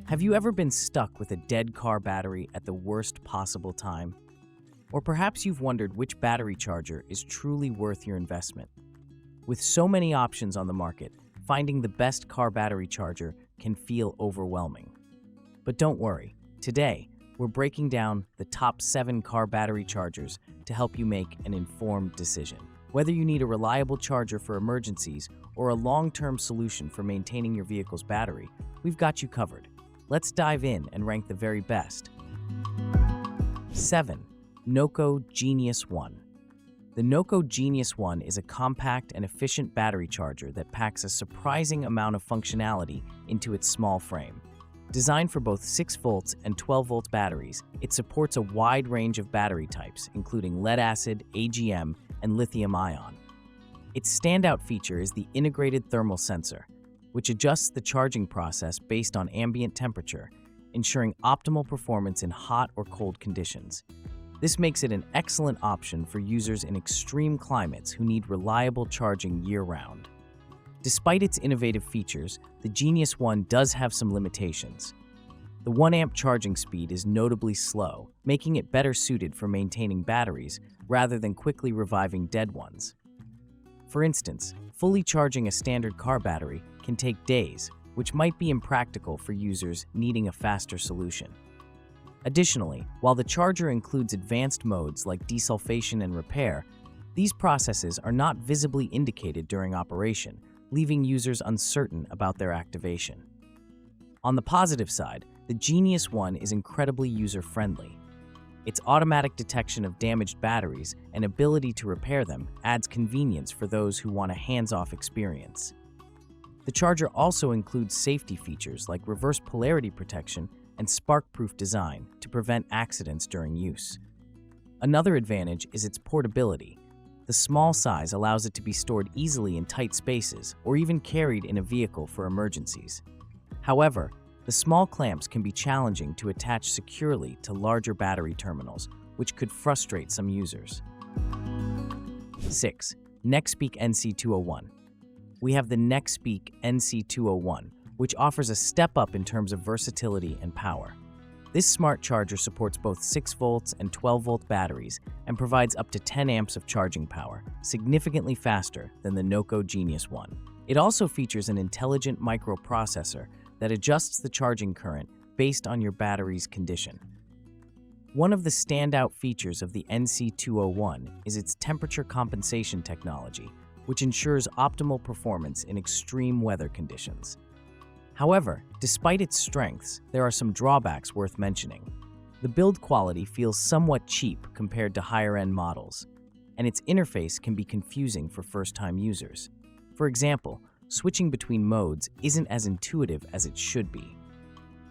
Have you ever been stuck with a dead car battery at the worst possible time? Or perhaps you've wondered which battery charger is truly worth your investment. With so many options on the market, finding the best car battery charger can feel overwhelming. But don't worry, today we're breaking down the top 7 car battery chargers to help you make an informed decision. Whether you need a reliable charger for emergencies or a long-term solution for maintaining your vehicle's battery, we've got you covered. Let's dive in and rank the very best. 7. NOCO Genius One. The NOCO Genius One is a compact and efficient battery charger that packs a surprising amount of functionality into its small frame. Designed for both 6V and 12V batteries, it supports a wide range of battery types, including lead-acid, AGM, and lithium-ion. Its standout feature is the integrated thermal sensor, which adjusts the charging process based on ambient temperature, ensuring optimal performance in hot or cold conditions. This makes it an excellent option for users in extreme climates who need reliable charging year-round. Despite its innovative features, the Genius One does have some limitations. The 1 amp charging speed is notably slow, making it better suited for maintaining batteries rather than quickly reviving dead ones. For instance, fully charging a standard car battery can take days, which might be impractical for users needing a faster solution. Additionally, while the charger includes advanced modes like desulfation and repair, these processes are not visibly indicated during operation, leaving users uncertain about their activation. On the positive side, the Genius One is incredibly user-friendly. Its automatic detection of damaged batteries and ability to repair them adds convenience for those who want a hands-off experience. The charger also includes safety features like reverse polarity protection and spark-proof design to prevent accidents during use. Another advantage is its portability. The small size allows it to be stored easily in tight spaces or even carried in a vehicle for emergencies. However, the small clamps can be challenging to attach securely to larger battery terminals, which could frustrate some users. 6. NEXPEAK NC201. We have the NEXPEAK NC201, which offers a step up in terms of versatility and power. This smart charger supports both 6V and 12V batteries and provides up to 10 amps of charging power, significantly faster than the NOCO Genius One. It also features an intelligent microprocessor that adjusts the charging current based on your battery's condition. One of the standout features of the NC201 is its temperature compensation technology, which ensures optimal performance in extreme weather conditions. However, despite its strengths, there are some drawbacks worth mentioning. The build quality feels somewhat cheap compared to higher-end models, and its interface can be confusing for first-time users. For example, switching between modes isn't as intuitive as it should be.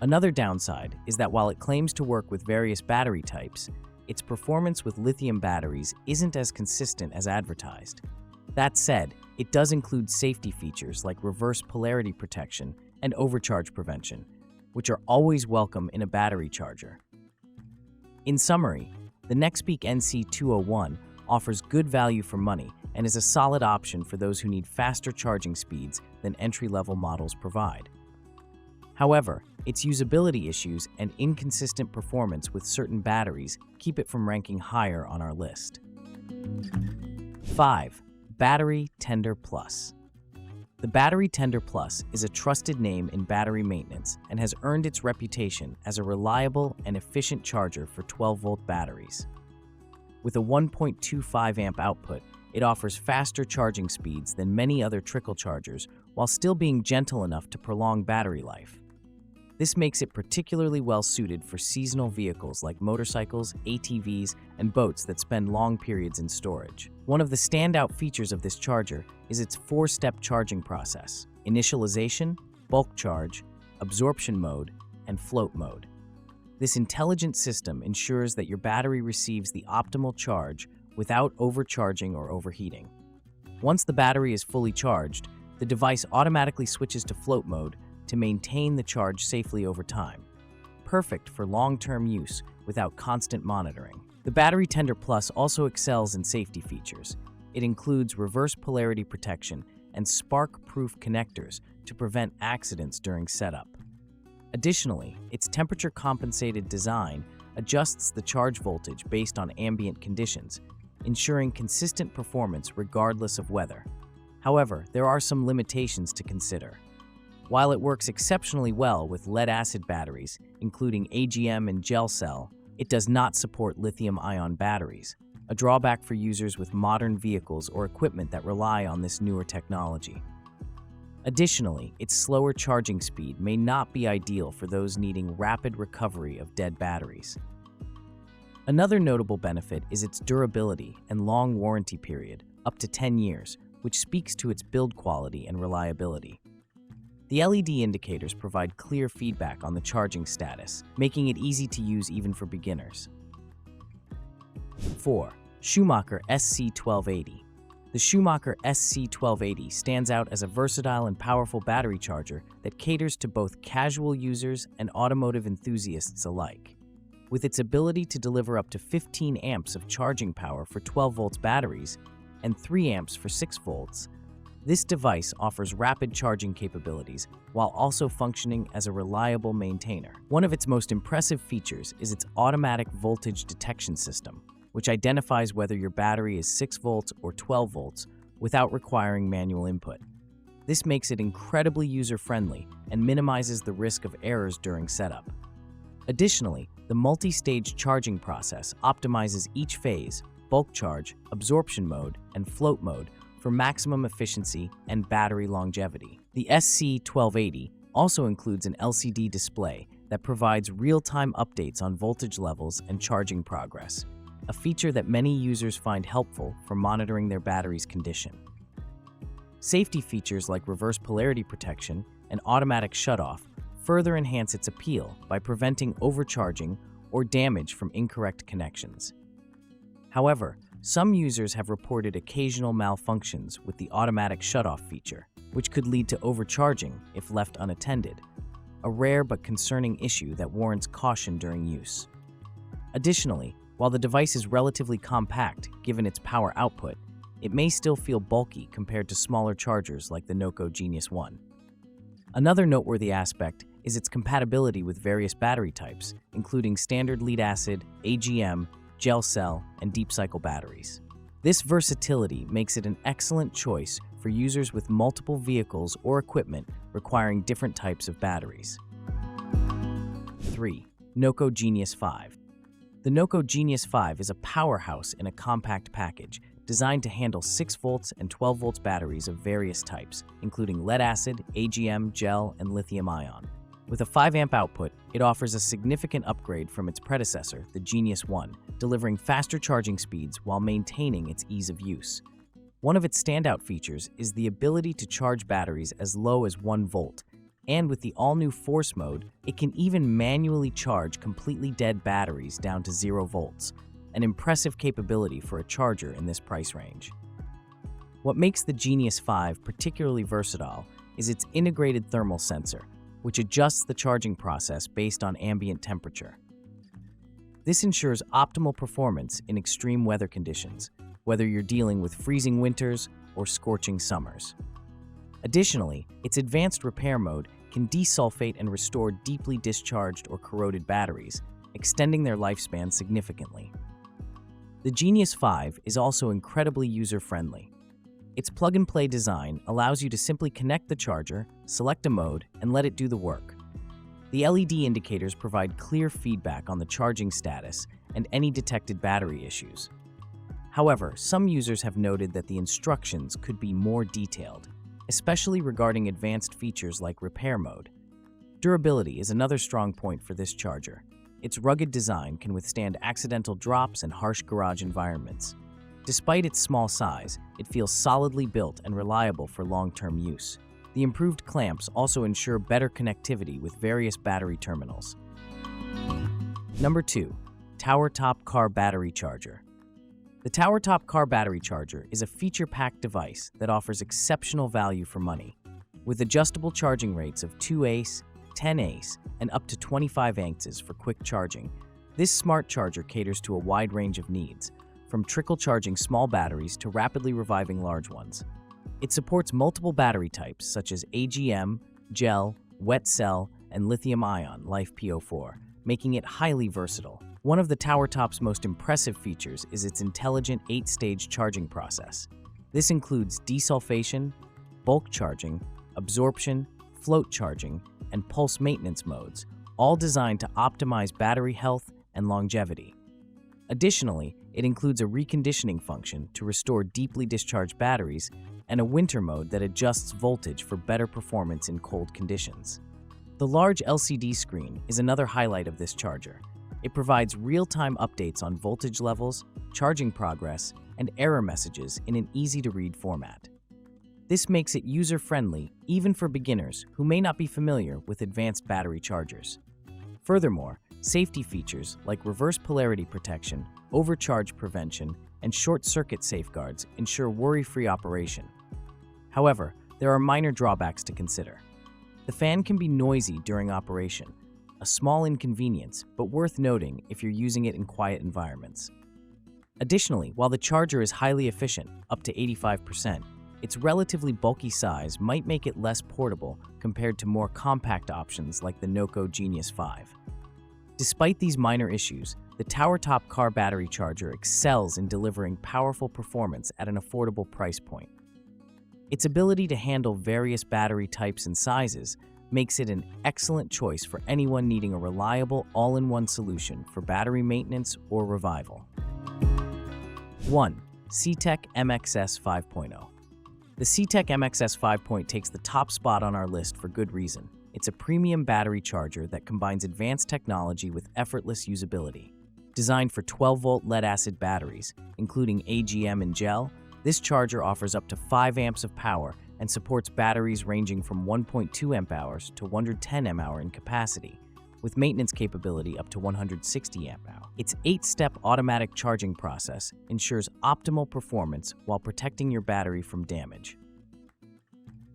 Another downside is that while it claims to work with various battery types, its performance with lithium batteries isn't as consistent as advertised. That said, it does include safety features like reverse polarity protection and overcharge prevention, which are always welcome in a battery charger. In summary, the NEXPEAK NC201 offers good value for money and is a solid option for those who need faster charging speeds than entry-level models provide. However, its usability issues and inconsistent performance with certain batteries keep it from ranking higher on our list. 5. Battery Tender Plus. The Battery Tender Plus is a trusted name in battery maintenance and has earned its reputation as a reliable and efficient charger for 12V batteries. With a 1.25 amp output, it offers faster charging speeds than many other Trickle chargers while still being gentle enough to prolong battery life. This makes it particularly well suited for seasonal vehicles like motorcycles, ATVs, and boats that spend long periods in storage. One of the standout features of this charger is its 4-step charging process: initialization, bulk charge, absorption mode, and float mode. This intelligent system ensures that your battery receives the optimal charge without overcharging or overheating. Once the battery is fully charged, the device automatically switches to float mode to maintain the charge safely over time, perfect for long-term use without constant monitoring. The Battery Tender Plus also excels in safety features. It includes reverse polarity protection and spark-proof connectors to prevent accidents during setup. Additionally, its temperature-compensated design adjusts the charge voltage based on ambient conditions, ensuring consistent performance regardless of weather. However, there are some limitations to consider. While it works exceptionally well with lead-acid batteries, including AGM and gel cell, it does not support lithium-ion batteries, a drawback for users with modern vehicles or equipment that rely on this newer technology. Additionally, its slower charging speed may not be ideal for those needing rapid recovery of dead batteries. Another notable benefit is its durability and long warranty period, up to 10 years, which speaks to its build quality and reliability. The LED indicators provide clear feedback on the charging status, making it easy to use even for beginners. 4. Schumacher SC1280. The Schumacher SC1280 stands out as a versatile and powerful battery charger that caters to both casual users and automotive enthusiasts alike. With its ability to deliver up to 15 amps of charging power for 12 volts batteries and 3 amps for 6 volts, this device offers rapid charging capabilities while also functioning as a reliable maintainer. One of its most impressive features is its automatic voltage detection system, which identifies whether your battery is 6 volts or 12 volts without requiring manual input. This makes it incredibly user-friendly and minimizes the risk of errors during setup. Additionally, the multi-stage charging process optimizes each phase, bulk charge, absorption mode, and float mode for maximum efficiency and battery longevity. The SC1280 also includes an LCD display that provides real-time updates on voltage levels and charging progress, a feature that many users find helpful for monitoring their battery's condition. Safety features like reverse polarity protection and automatic shutoff further enhance its appeal by preventing overcharging or damage from incorrect connections. However, some users have reported occasional malfunctions with the automatic shutoff feature, which could lead to overcharging if left unattended, a rare but concerning issue that warrants caution during use. Additionally, while the device is relatively compact given its power output, it may still feel bulky compared to smaller chargers like the NOCO Genius One. Another noteworthy aspect is its compatibility with various battery types, including standard lead-acid, AGM, gel cell, and deep cycle batteries. This versatility makes it an excellent choice for users with multiple vehicles or equipment requiring different types of batteries. 3. NOCO Genius 5. The NOCO Genius 5 is a powerhouse in a compact package designed to handle 6 volts and 12 volts batteries of various types, including lead-acid, AGM, gel, and lithium-ion. With a 5 amp output, it offers a significant upgrade from its predecessor, the Genius One, delivering faster charging speeds while maintaining its ease of use. One of its standout features is the ability to charge batteries as low as 1 volt, and with the all-new Force mode, it can even manually charge completely dead batteries down to 0 volts, an impressive capability for a charger in this price range. What makes the Genius 5 particularly versatile is its integrated thermal sensor, which adjusts the charging process based on ambient temperature. This ensures optimal performance in extreme weather conditions, whether you're dealing with freezing winters or scorching summers. Additionally, its advanced repair mode can desulfate and restore deeply discharged or corroded batteries, extending their lifespan significantly. The Genius 5 is also incredibly user-friendly. Its plug-and-play design allows you to simply connect the charger, select a mode, and let it do the work. The LED indicators provide clear feedback on the charging status and any detected battery issues. However, some users have noted that the instructions could be more detailed, especially regarding advanced features like repair mode. Durability is another strong point for this charger. Its rugged design can withstand accidental drops and harsh garage environments. Despite its small size, it feels solidly built and reliable for long-term use. The improved clamps also ensure better connectivity with various battery terminals. Number 2. TowerTop Car Battery Charger. The TowerTop Car Battery Charger is a feature-packed device that offers exceptional value for money. With adjustable charging rates of 2 ACE, 10 ACE, and up to 25 ANCs for quick charging, this smart charger caters to a wide range of needs, from trickle charging small batteries to rapidly reviving large ones. It supports multiple battery types such as AGM, gel, wet cell, and lithium-ion LiFePO4, making it highly versatile. One of the TowerTop's most impressive features is its intelligent 8-stage charging process. This includes desulfation, bulk charging, absorption, float charging, and pulse maintenance modes, all designed to optimize battery health and longevity. Additionally, it includes a reconditioning function to restore deeply discharged batteries and a winter mode that adjusts voltage for better performance in cold conditions. The large LCD screen is another highlight of this charger. It provides real-time updates on voltage levels, charging progress, and error messages in an easy-to-read format. This makes it user-friendly even for beginners who may not be familiar with advanced battery chargers. Furthermore, safety features like reverse polarity protection, overcharge prevention, and short-circuit safeguards ensure worry-free operation. However, there are minor drawbacks to consider. The fan can be noisy during operation, a small inconvenience, but worth noting if you're using it in quiet environments. Additionally, while the charger is highly efficient, up to 85%, its relatively bulky size might make it less portable compared to more compact options like the NOCO Genius 5. Despite these minor issues, the TowerTop car battery charger excels in delivering powerful performance at an affordable price point. Its ability to handle various battery types and sizes makes it an excellent choice for anyone needing a reliable all-in-one solution for battery maintenance or revival. 1. CTEK MXS 5.0. The CTEK MXS 5.0 takes the top spot on our list for good reason. It's a premium battery charger that combines advanced technology with effortless usability. Designed for 12-volt lead-acid batteries, including AGM and gel, this charger offers up to 5 amps of power and supports batteries ranging from 1.2 amp hours to 110 amp hour in capacity, with maintenance capability up to 160 amp hour. Its 8-step automatic charging process ensures optimal performance while protecting your battery from damage.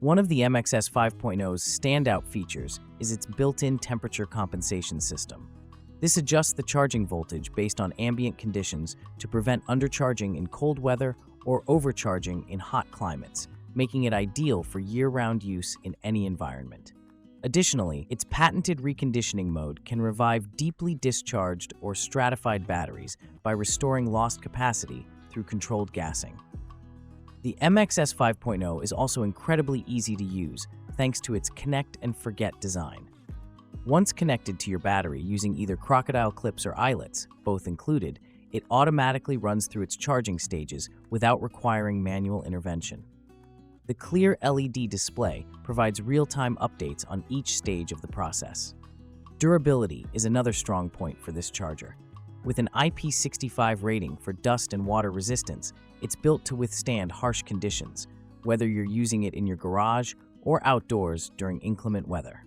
One of the MXS 5.0's standout features is its built-in temperature compensation system. This adjusts the charging voltage based on ambient conditions to prevent undercharging in cold weather or overcharging in hot climates, making it ideal for year-round use in any environment. Additionally, its patented reconditioning mode can revive deeply discharged or stratified batteries by restoring lost capacity through controlled gassing. The MXS 5.0 is also incredibly easy to use thanks to its connect and forget design. Once connected to your battery using either crocodile clips or eyelets, both included, it automatically runs through its charging stages without requiring manual intervention. The clear LED display provides real-time updates on each stage of the process. Durability is another strong point for this charger. With an IP65 rating for dust and water resistance, it's built to withstand harsh conditions, whether you're using it in your garage or outdoors during inclement weather.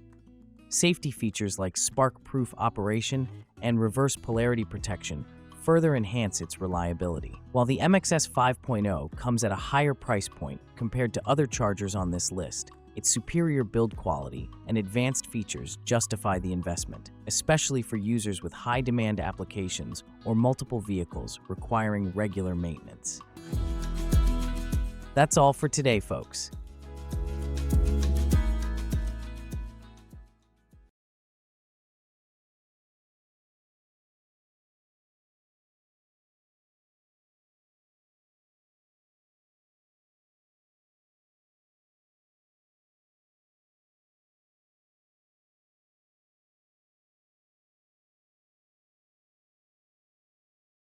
Safety features like spark-proof operation and reverse polarity protection further enhance its reliability. While the MXS 5.0 comes at a higher price point compared to other chargers on this list, its superior build quality and advanced features justify the investment, especially for users with high-demand applications or multiple vehicles requiring regular maintenance. That's all for today, folks.